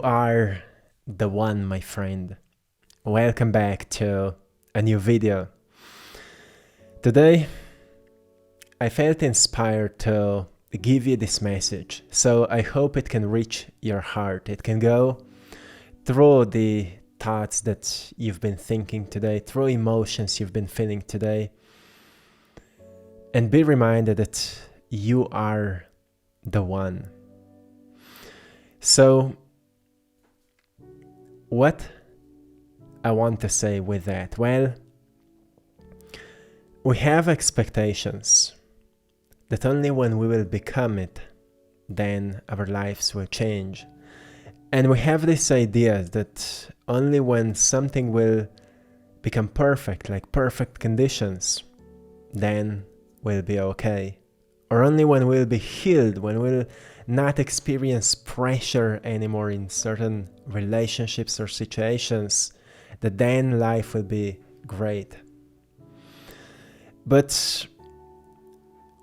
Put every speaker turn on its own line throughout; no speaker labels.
are the one, my friend. Welcome back to a new video. Today, I felt inspired to give you this message, so I hope it can reach your heart. It can go through the thoughts that you've been thinking today, through emotions you've been feeling today, and be reminded that you are the one. So, what I want to say with that? Well, we have expectations that only when we will become it, then our lives will change. And we have this idea that only when something will become perfect, like perfect conditions, then we'll be okay. Or only when we'll be healed, when we'll not experience pressure anymore in certain relationships or situations, that then life will be great. But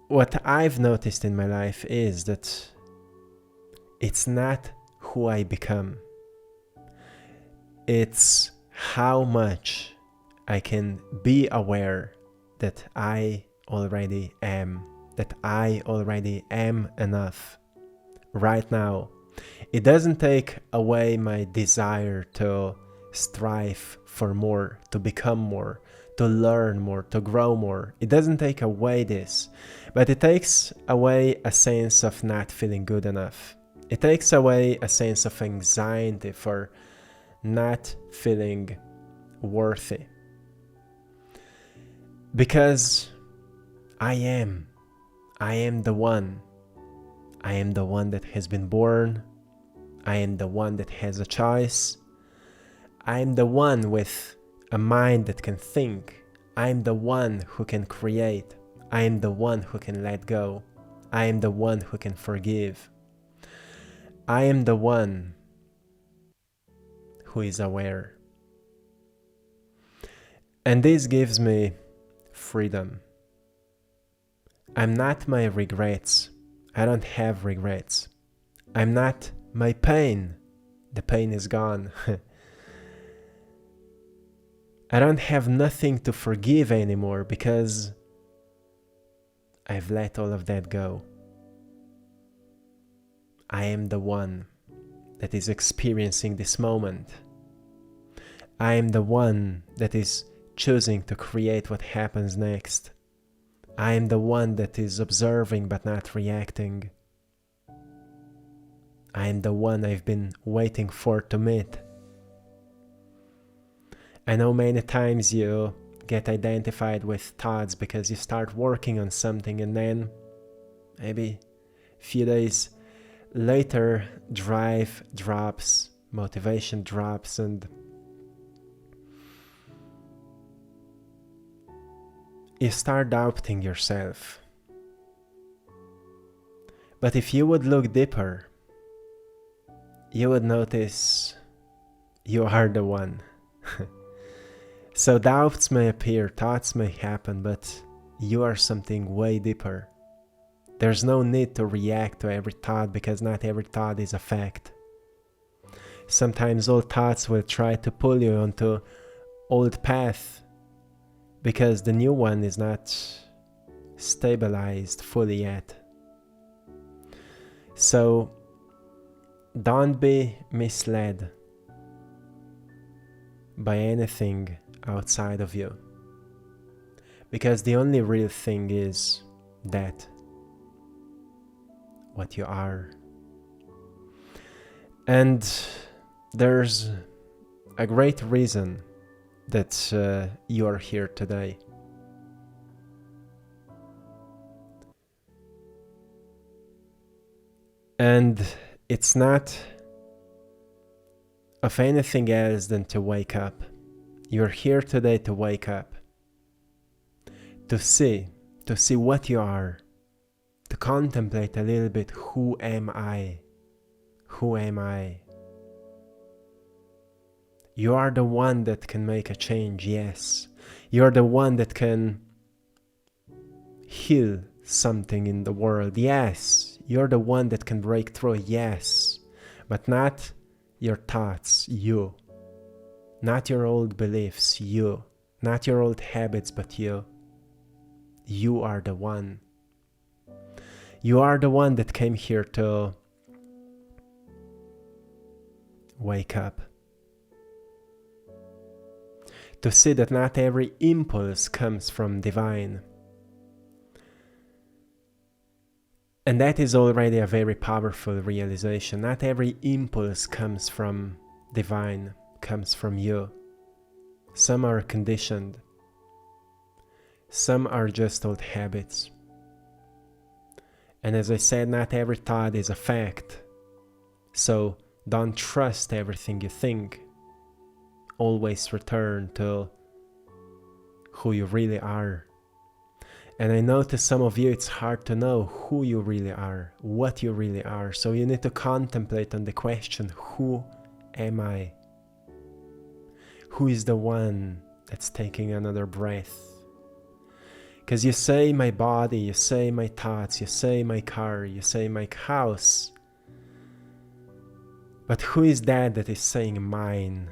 what I've noticed in my life is that it's not who I become. It's how much I can be aware that I already am, that I already am enough right now. It doesn't take away my desire to strive for more, to become more, to learn more, to grow more. It doesn't take away this, but it takes away a sense of not feeling good enough. It takes away a sense of anxiety for not feeling worthy. Because I am the one. I am the one that has been born. I am the one that has a choice. I am the one with a mind that can think. I am the one who can create. I am the one who can let go. I am the one who can forgive. I am the one who is aware. And this gives me freedom. I'm not my regrets. I don't have regrets. I'm not my pain. The pain is gone. I don't have nothing to forgive anymore because I've let all of that go. I am the one that is experiencing this moment. I am the one that is choosing to create what happens next. I am the one that is observing but not reacting. I am the one I've been waiting for to meet. I know many times you get identified with thoughts because you start working on something and then maybe a few days later drive drops, motivation drops, and you start doubting yourself. But if you would look deeper, you would notice you are the one. So doubts may appear, thoughts may happen, but you are something way deeper. There's no need to react to every thought because not every thought is a fact. Sometimes old thoughts will try to pull you onto old path because the new one is not stabilized fully yet. So don't be misled by anything outside of you, because the only real thing is that what you are. And there's a great reason that you are here today. And it's not of anything else than to wake up. You're here today to wake up, to see what you are, to contemplate a little bit, who am I? Who am I? You are the one that can make a change, yes. You're the one that can heal something in the world, yes. You're the one that can break through, yes. But not your thoughts, you. Not your old beliefs, you. Not your old habits, but you. You are the one. You are the one that came here to wake up. To see that not every impulse comes from divine. And that is already a very powerful realization. Not every impulse comes from divine, comes from you. Some are conditioned. Some are just old habits. And as I said, not every thought is a fact. So don't trust everything you think. Always return to who you really are. And I know to some of you it's hard to know who you really are, what you really are. So you need to contemplate on the question, who am I? Who is the one that's taking another breath? Because you say my body, you say my thoughts, you say my car, you say my house. But who is that is saying mine?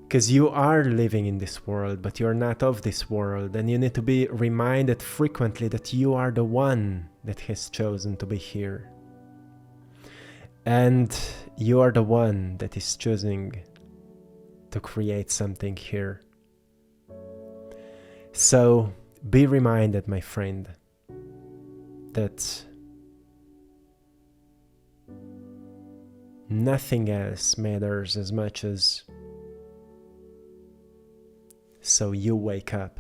Because you are living in this world, but you're not of this world, and you need to be reminded frequently that you are the one that has chosen to be here. And you are the one that is choosing to create something here. So be reminded, my friend, that nothing else matters as much as so you wake up.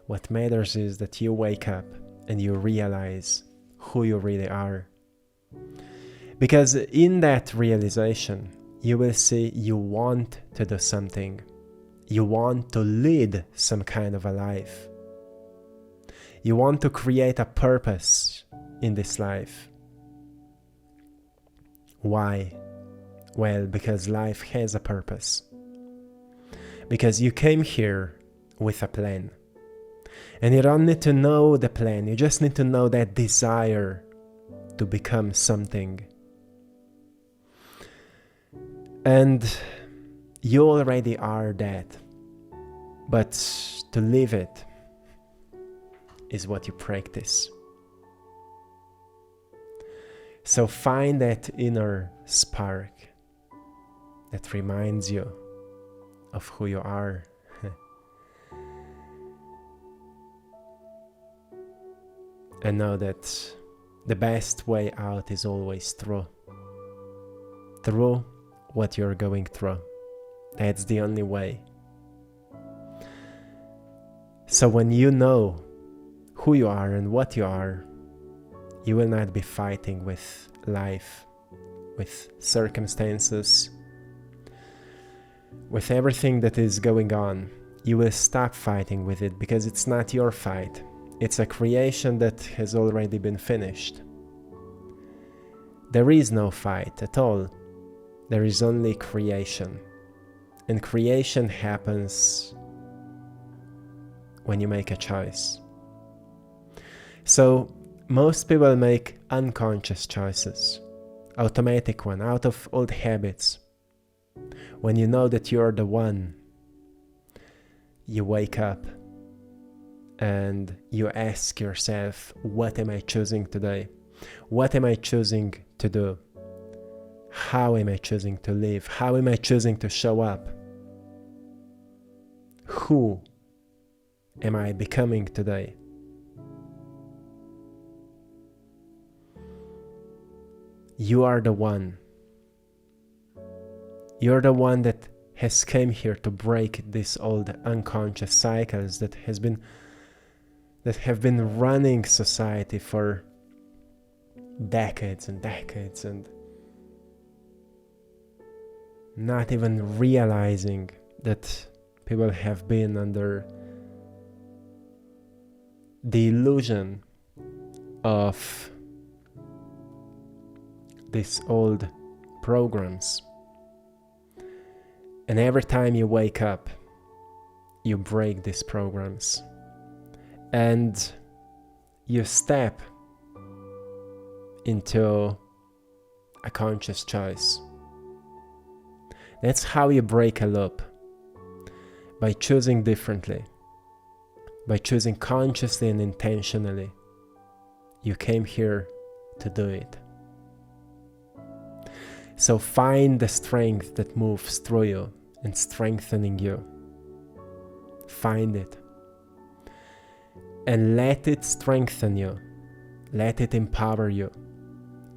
What matters is that you wake up and you realize who you really are. Because in that realization, you will see you want to do something. You want to lead some kind of a life. You want to create a purpose in this life. Why? Well, because life has a purpose. Because you came here with a plan. And you don't need to know the plan, you just need to know that desire to become something. And you already are that. But to live it is what you practice. So find that inner spark that reminds you of who you are. And know that the best way out is always through what you're going through. That's the only way. So when you know who you are and what you are, you will not be fighting with life, with circumstances, with everything that is going on. You will stop fighting with it because it's not your fight. It's a creation that has already been finished. There is no fight at all. There is only creation. And creation happens when you make a choice. So most people make unconscious choices, automatic one, out of old habits. When you know that you're the one, you wake up and you ask yourself, what am I choosing today? What am I choosing to do? How am I choosing to live? How am I choosing to show up? Who am I becoming today? You are the one. You're the one that has came here to break these old unconscious cycles that have been running society for decades and decades, and not even realizing that people have been under the illusion of these old programs. And every time you wake up, you break these programs and you step into a conscious choice. That's how you break a loop. By choosing differently. By choosing consciously and intentionally. You came here to do it. So find the strength that moves through you and strengthening you. Find it. And let it strengthen you. Let it empower you.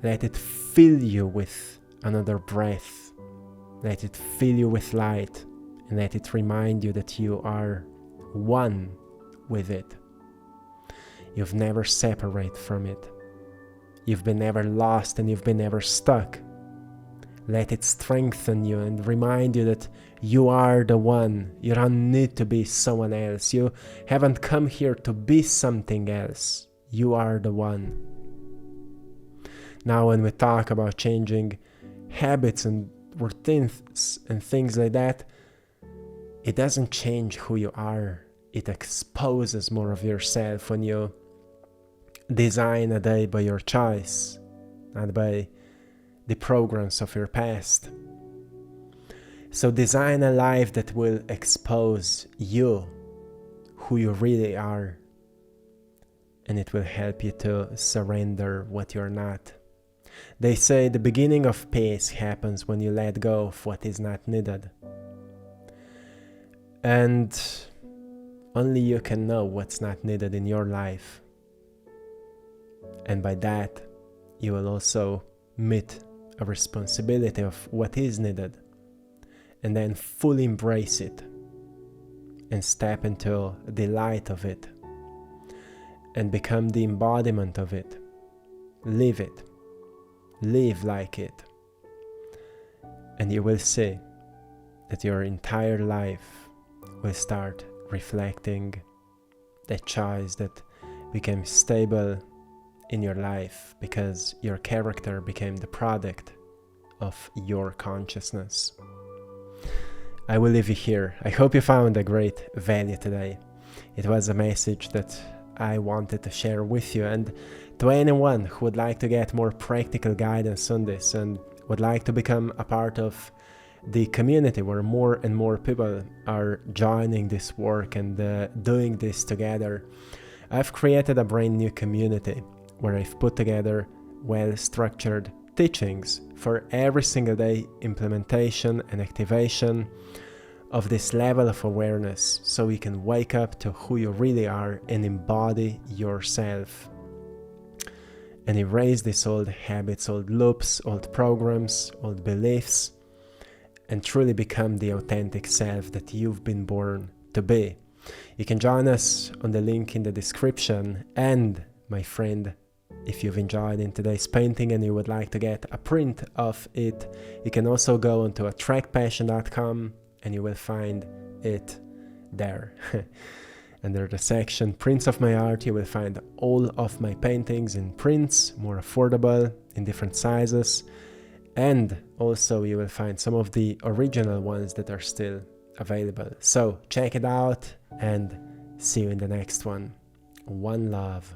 Let it fill you with another breath. Let it fill you with light. And let it remind you that you are one with it. You've never separated from it. You've been never lost and you've been never stuck. Let it strengthen you and remind you that you are the one. You don't need to be someone else. You haven't come here to be something else. You are the one. Now when we talk about changing habits and routines and things like that, it doesn't change who you are. It exposes more of yourself when you design a day by your choice, not by the programs of your past. So design a life that will expose you, who you really are, and it will help you to surrender what you're not. They say the beginning of peace happens when you let go of what is not needed. And only you can know what's not needed in your life. And by that, you will also meet a responsibility of what is needed. And then fully embrace it. And step into the light of it. And become the embodiment of it. Live it. Live like it. And you will see that your entire life will start reflecting that choice that became stable in your life because your character became the product of your consciousness. I will leave you here. I hope you found a great value today. It was a message that I wanted to share with you, and to anyone who would like to get more practical guidance on this and would like to become a part of the community where more and more people are joining this work and doing this together, I've created a brand new community where I've put together well-structured teachings for every single day implementation and activation of this level of awareness so you can wake up to who you really are and embody yourself and erase these old habits, old loops, old programs, old beliefs, and truly become the authentic self that you've been born to be. You can join us on the link in the description. And my friend, if you've enjoyed in today's painting and you would like to get a print of it, you can also go onto AttractPassion.com and you will find it there. Under the section Prints of My Art, you will find all of my paintings in prints, more affordable, in different sizes. And also you will find some of the original ones that are still available. So check it out and see you in the next one. One love.